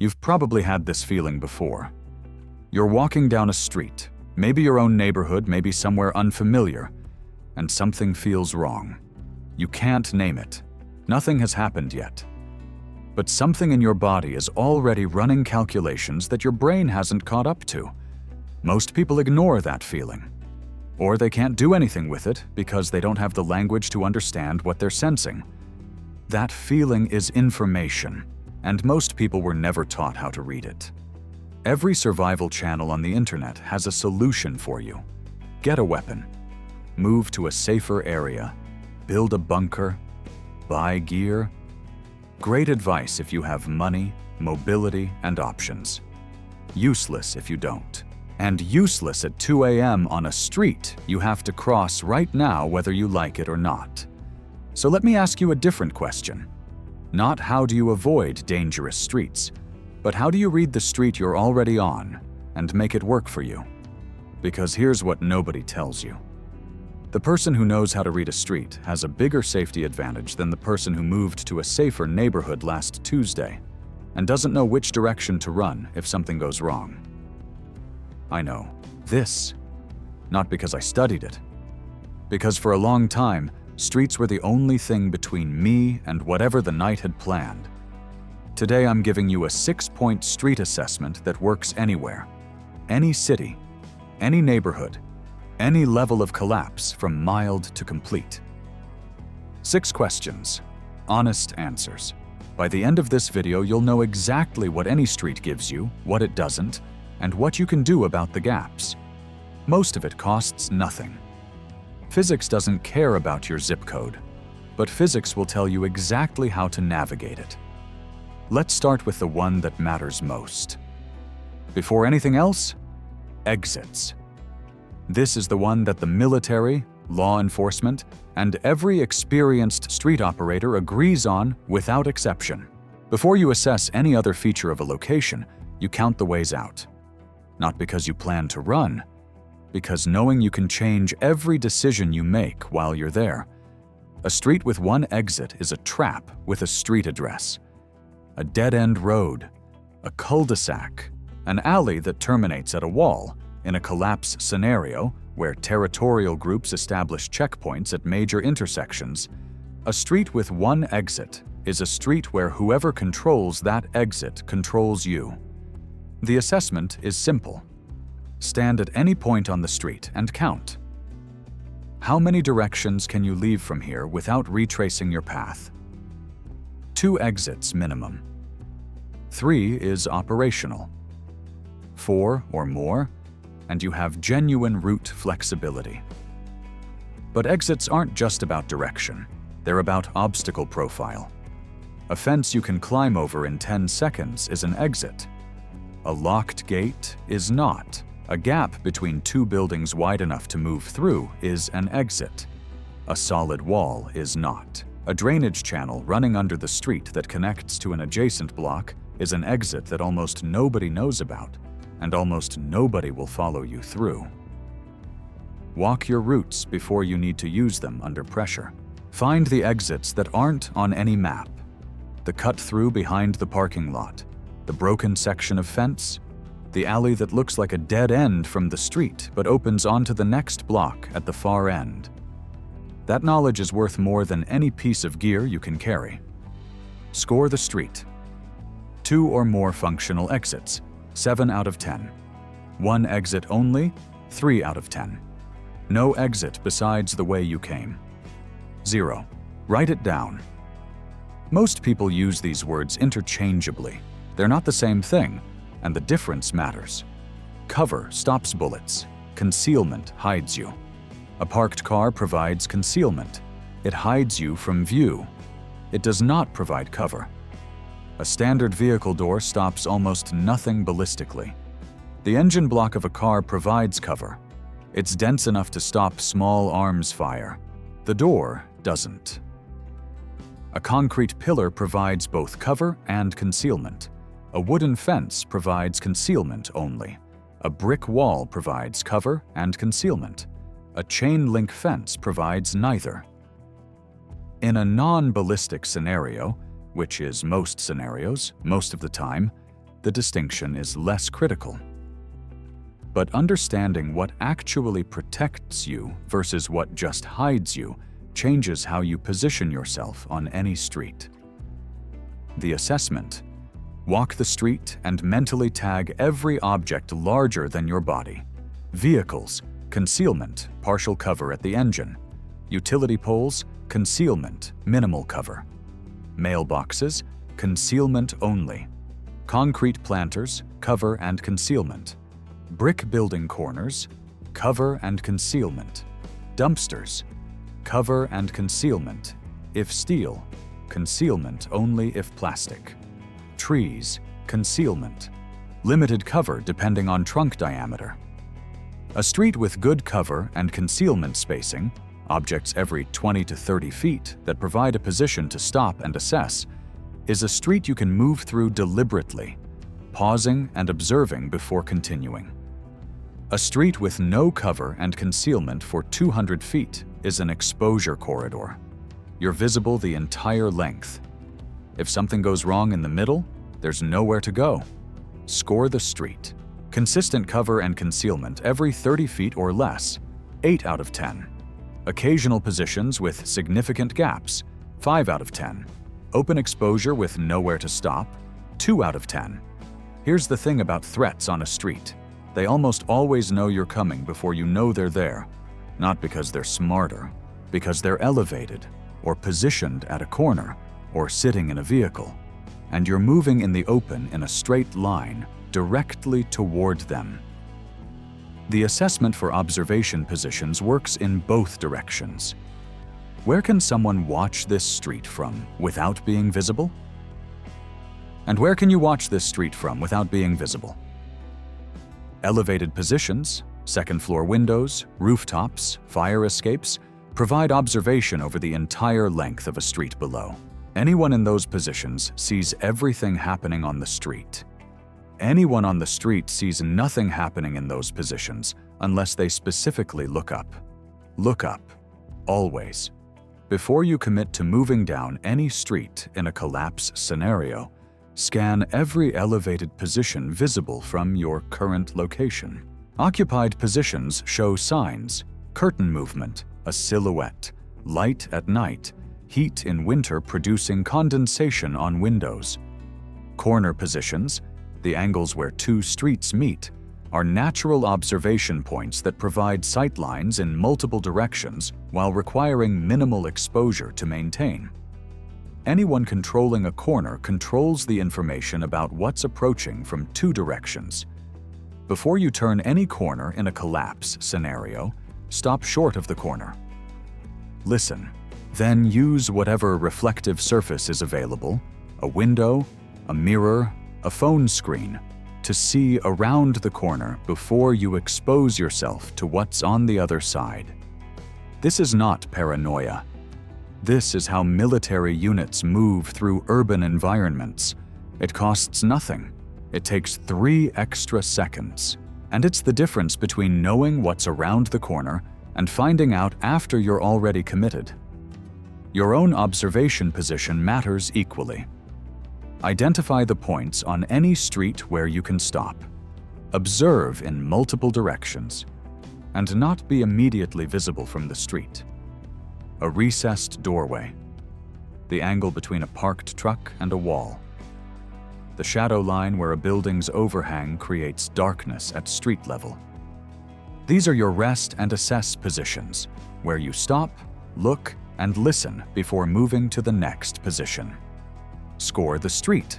You've probably had this feeling before. You're walking down a street, maybe your own neighborhood, maybe somewhere unfamiliar, and something feels wrong. You can't name it. Nothing has happened yet. But something in your body is already running calculations that your brain hasn't caught up to. Most people ignore that feeling. Or they can't do anything with it because they don't have the language to understand what they're sensing. That feeling is information, and most people were never taught how to read it. Every survival channel on the internet has a solution for you. Get a weapon. Move to a safer area. Build a bunker. Buy gear. Great advice if you have money, mobility, and options. Useless if you don't. And useless at 2 a.m. on a street you have to cross right now whether you like it or not. So let me ask you a different question. Not how do you avoid dangerous streets, but how do you read the street you're already on and make it work for you? Because here's what nobody tells you. The person who knows how to read a street has a bigger safety advantage than the person who moved to a safer neighborhood last Tuesday and doesn't know which direction to run if something goes wrong. I know this, not because I studied it, because for a long time, streets were the only thing between me and whatever the night had planned. Today I'm giving you a 6-point street assessment that works anywhere, any city, any neighborhood, any level of collapse from mild to complete. 6 questions, honest answers. By the end of this video, you'll know exactly what any street gives you, what it doesn't, and what you can do about the gaps. Most of it costs nothing. Physics doesn't care about your zip code, but physics will tell you exactly how to navigate it. Let's start with the one that matters most. Before anything else, exits. This is the one that the military, law enforcement, and every experienced street operator agrees on without exception. Before you assess any other feature of a location, you count the ways out. Not because you plan to run, because knowing you can change every decision you make while you're there. A street with one exit is a trap with a street address. A dead-end road, a cul-de-sac, an alley that terminates at a wall in a collapse scenario where territorial groups establish checkpoints at major intersections. A street with one exit is a street where whoever controls that exit controls you. The assessment is simple. Stand at any point on the street and count. How many directions can you leave from here without retracing your path? 2 exits minimum. 3 is operational. 4 or more, and you have genuine route flexibility. But exits aren't just about direction. They're about obstacle profile. A fence you can climb over in 10 seconds is an exit. A locked gate is not. A gap between 2 buildings wide enough to move through is an exit. A solid wall is not. A drainage channel running under the street that connects to an adjacent block is an exit that almost nobody knows about, and almost nobody will follow you through. Walk your routes before you need to use them under pressure. Find the exits that aren't on any map. The cut-through behind the parking lot, the broken section of fence, the alley that looks like a dead end from the street but opens onto the next block at the far end. That knowledge is worth more than any piece of gear you can carry. Score the street. 2 or more functional exits, 7 out of 10. 1 exit only, 3 out of 10. No exit besides the way you came. 0. Write it down. Most people use these words interchangeably. They're not the same thing, and the difference matters. Cover stops bullets. Concealment hides you. A parked car provides concealment. It hides you from view. It does not provide cover. A standard vehicle door stops almost nothing ballistically. The engine block of a car provides cover. It's dense enough to stop small arms fire. The door doesn't. A concrete pillar provides both cover and concealment. A wooden fence provides concealment only. A brick wall provides cover and concealment. A chain link fence provides neither. In a non-ballistic scenario, which is most scenarios, most of the time, the distinction is less critical. But understanding what actually protects you versus what just hides you changes how you position yourself on any street. The assessment. Walk the street and mentally tag every object larger than your body. Vehicles, concealment, partial cover at the engine. Utility poles, concealment, minimal cover. Mailboxes, concealment only. Concrete planters, cover and concealment. Brick building corners, cover and concealment. Dumpsters, cover and concealment. If steel, concealment only if plastic. Trees, concealment. Limited cover depending on trunk diameter. A street with good cover and concealment spacing, objects every 20 to 30 feet that provide a position to stop and assess, is a street you can move through deliberately, pausing and observing before continuing. A street with no cover and concealment for 200 feet is an exposure corridor. You're visible the entire length. If something goes wrong in the middle, there's nowhere to go. Score the street. Consistent cover and concealment every 30 feet or less, 8 out of 10. Occasional positions with significant gaps, 5 out of 10. Open exposure with nowhere to stop, 2 out of 10. Here's the thing about threats on a street. They almost always know you're coming before you know they're there. Not because they're smarter, because they're elevated, or positioned at a corner, or sitting in a vehicle. And you're moving in the open in a straight line, directly toward them. The assessment for observation positions works in both directions. Where can someone watch this street from without being visible? And where can you watch this street from without being visible? Elevated positions, second-floor windows, rooftops, fire escapes provide observation over the entire length of a street below. Anyone in those positions sees everything happening on the street. Anyone on the street sees nothing happening in those positions unless they specifically look up. Look up, always. Before you commit to moving down any street in a collapse scenario, scan every elevated position visible from your current location. Occupied positions show signs: curtain movement, a silhouette, light at night, heat in winter producing condensation on windows. Corner positions, the angles where two streets meet, are natural observation points that provide sightlines in multiple directions while requiring minimal exposure to maintain. Anyone controlling a corner controls the information about what's approaching from two directions. Before you turn any corner in a collapse scenario, stop short of the corner. Listen, then use whatever reflective surface is available, a window, a mirror, a phone screen, to see around the corner before you expose yourself to what's on the other side. This is not paranoia. This is how military units move through urban environments. It costs nothing. It takes 3 extra seconds. And it's the difference between knowing what's around the corner and finding out after you're already committed. Your own observation position matters equally. Identify the points on any street where you can stop. Observe in multiple directions, and not be immediately visible from the street. A recessed doorway. The angle between a parked truck and a wall. The shadow line where a building's overhang creates darkness at street level. These are your rest and assess positions, where you stop, look, and listen before moving to the next position. Score the street.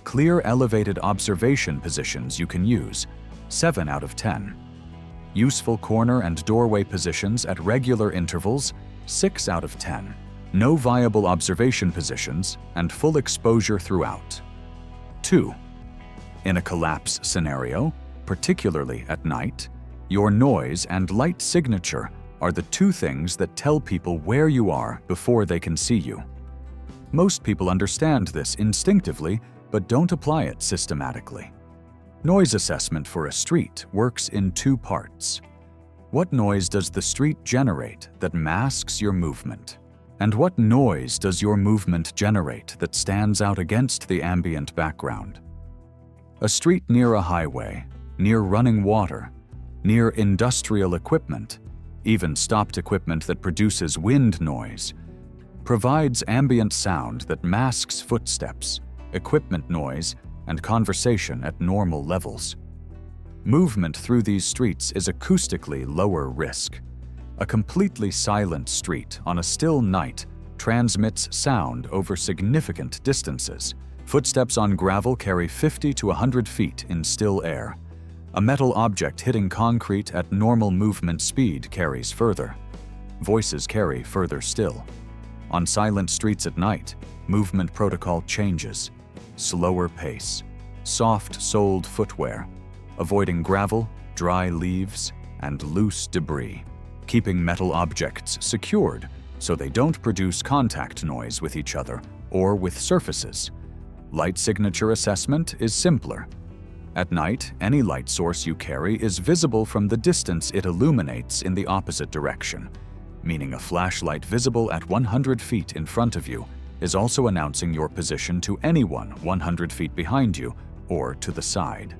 Clear elevated observation positions you can use, 7 out of 10. Useful corner and doorway positions at regular intervals, 6 out of 10. No viable observation positions and full exposure throughout. 2. In a collapse scenario, particularly at night, your noise and light signature are the 2 things that tell people where you are before they can see you. Most people understand this instinctively, but don't apply it systematically. Noise assessment for a street works in 2 parts. What noise does the street generate that masks your movement? And what noise does your movement generate that stands out against the ambient background? A street near a highway, near running water, near industrial equipment, even stopped equipment that produces wind noise, provides ambient sound that masks footsteps, equipment noise, and conversation at normal levels. Movement through these streets is acoustically lower risk. A completely silent street on a still night transmits sound over significant distances. Footsteps on gravel carry 50 to 100 feet in still air. A metal object hitting concrete at normal movement speed carries further. Voices carry further still. On silent streets at night, movement protocol changes. Slower pace, soft-soled footwear, avoiding gravel, dry leaves, and loose debris, keeping metal objects secured so they don't produce contact noise with each other or with surfaces. Light signature assessment is simpler. At night, any light source you carry is visible from the distance it illuminates in the opposite direction, meaning a flashlight visible at 100 feet in front of you is also announcing your position to anyone 100 feet behind you or to the side.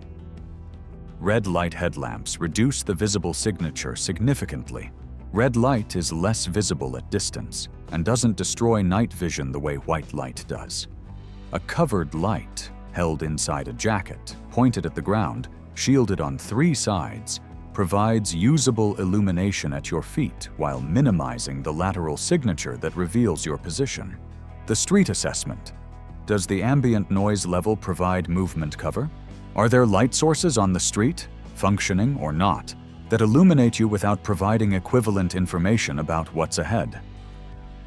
Red light headlamps reduce the visible signature significantly. Red light is less visible at distance and doesn't destroy night vision the way white light does. A covered light, held inside a jacket, pointed at the ground, shielded on 3 sides, provides usable illumination at your feet while minimizing the lateral signature that reveals your position. The street assessment. Does the ambient noise level provide movement cover? Are there light sources on the street, functioning or not, that illuminate you without providing equivalent information about what's ahead?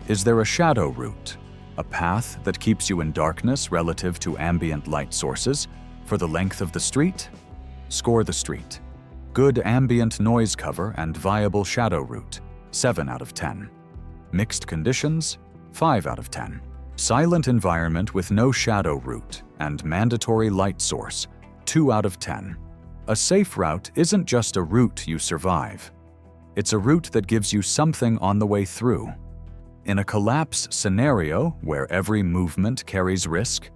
Is there a shadow route, a path that keeps you in darkness relative to ambient light sources for the length of the street? Score the street. Good ambient noise cover and viable shadow route, 7 out of 10. Mixed conditions, 5 out of 10. Silent environment with no shadow route and mandatory light source, 2 out of 10. A safe route isn't just a route you survive. It's a route that gives you something on the way through. In a collapse scenario where every movement carries risk,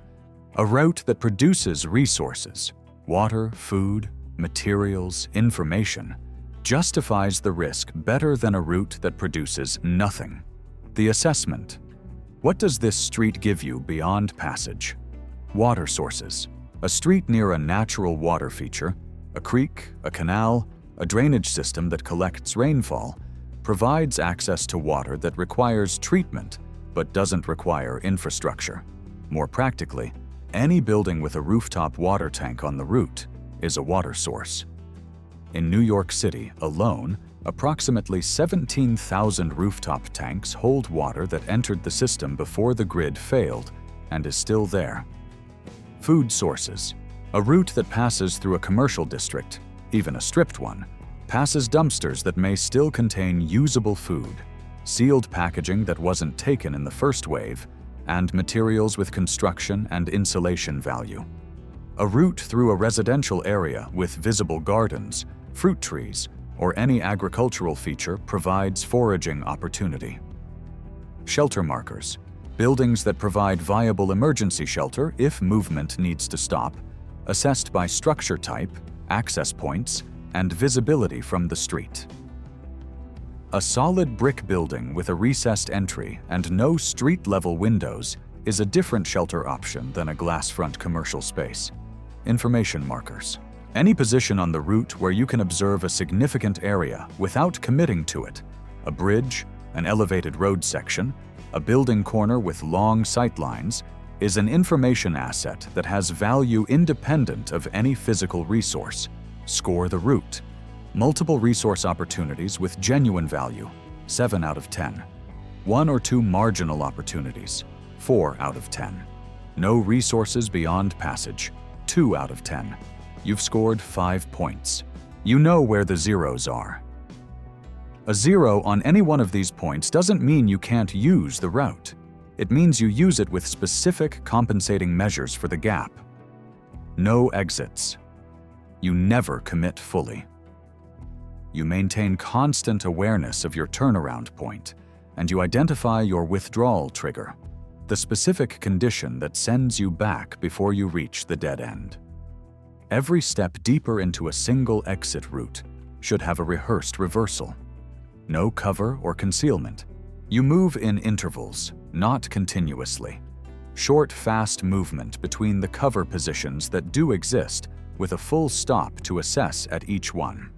a route that produces resources, water, food, materials, information, justifies the risk better than a route that produces nothing. The assessment. What does this street give you beyond passage? Water sources. A street near a natural water feature, a creek, a canal, a drainage system that collects rainfall, provides access to water that requires treatment but doesn't require infrastructure. More practically, any building with a rooftop water tank on the route is a water source. In New York City alone, approximately 17,000 rooftop tanks hold water that entered the system before the grid failed and is still there. Food sources. A route that passes through a commercial district, even a stripped one, passes dumpsters that may still contain usable food, sealed packaging that wasn't taken in the first wave, and materials with construction and insulation value. A route through a residential area with visible gardens, fruit trees, or any agricultural feature provides foraging opportunity. Shelter markers. Buildings that provide viable emergency shelter if movement needs to stop, assessed by structure type, access points, and visibility from the street. A solid brick building with a recessed entry and no street-level windows is a different shelter option than a glass-front commercial space. Information markers. Any position on the route where you can observe a significant area without committing to it. A bridge, an elevated road section, a building corner with long sightlines, is an information asset that has value independent of any physical resource. Score the route. Multiple resource opportunities with genuine value, 7 out of 10. 1 or 2 marginal opportunities, 4 out of 10. No resources beyond passage, 2 out of 10. You've scored 5 points. You know where the zeros are. A 0 on any one of these points doesn't mean you can't use the route. It means you use it with specific compensating measures for the gap. No exits. You never commit fully. You maintain constant awareness of your turnaround point, and you identify your withdrawal trigger, the specific condition that sends you back before you reach the dead end. Every step deeper into a single exit route should have a rehearsed reversal. No cover or concealment. You move in intervals, not continuously. Short, fast movement between the cover positions that do exist, with a full stop to assess at each one.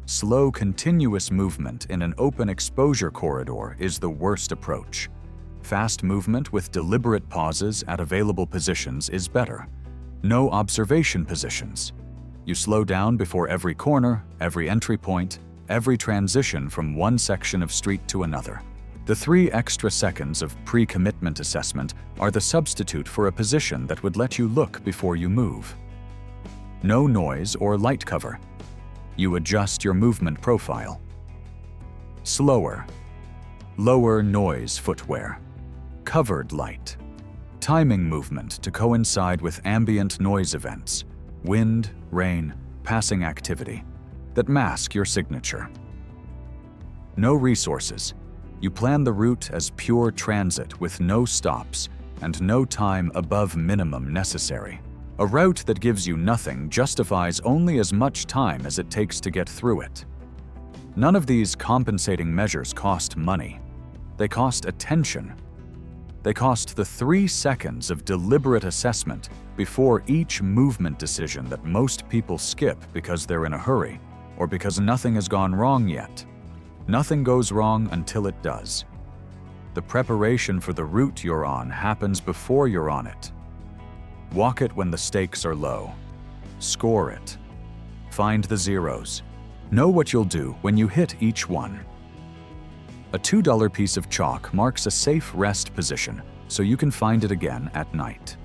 Slow, continuous movement in an open exposure corridor is the worst approach. Fast movement with deliberate pauses at available positions is better. No observation positions. You slow down before every corner, every entry point, every transition from one section of street to another. The 3 extra seconds of pre-commitment assessment are the substitute for a position that would let you look before you move. No noise or light cover. You adjust your movement profile. Slower. Lower noise footwear. Covered light. Timing movement to coincide with ambient noise events, wind, rain, passing activity, that mask your signature. No resources. You plan the route as pure transit with no stops and no time above minimum necessary. A route that gives you nothing justifies only as much time as it takes to get through it. None of these compensating measures cost money. They cost attention. They cost the 3 seconds of deliberate assessment before each movement decision that most people skip because they're in a hurry or because nothing has gone wrong yet. Nothing goes wrong until it does. The preparation for the route you're on happens before you're on it. Walk it when the stakes are low. Score it. Find the zeros. Know what you'll do when you hit each one. A $2 piece of chalk marks a safe rest position so you can find it again at night.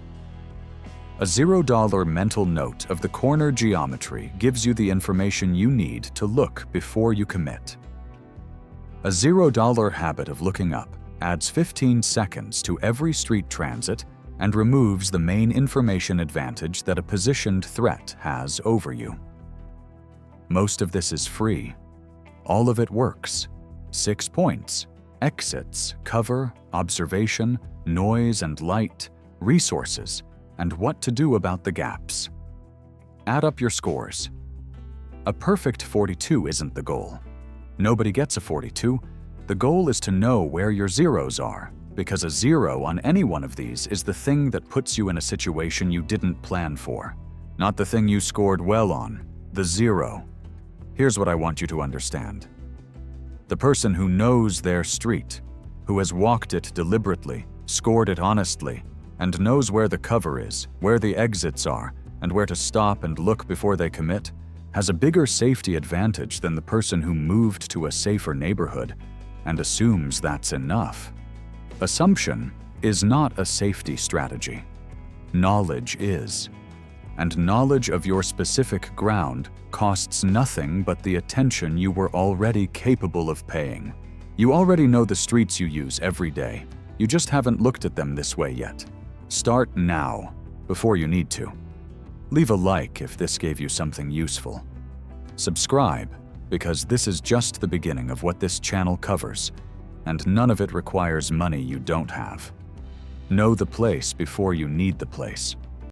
A $0 mental note of the corner geometry gives you the information you need to look before you commit. A $0 habit of looking up adds 15 seconds to every street transit and removes the main information advantage that a positioned threat has over you. Most of this is free. All of it works. 6 points: exits, cover, observation, noise and light, resources, and what to do about the gaps. Add up your scores. A perfect 42 isn't the goal. Nobody gets a 42. The goal is to know where your zeros are, because a 0 on any one of these is the thing that puts you in a situation you didn't plan for, not the thing you scored well on, the 0. Here's what I want you to understand. The person who knows their street, who has walked it deliberately, scored it honestly, and knows where the cover is, where the exits are, and where to stop and look before they commit, has a bigger safety advantage than the person who moved to a safer neighborhood and assumes that's enough. Assumption is not a safety strategy. Knowledge is. And knowledge of your specific ground costs nothing but the attention you were already capable of paying. You already know the streets you use every day. You just haven't looked at them this way yet. Start now, before you need to. Leave a like if this gave you something useful. Subscribe, because this is just the beginning of what this channel covers, and none of it requires money you don't have. Know the place before you need the place.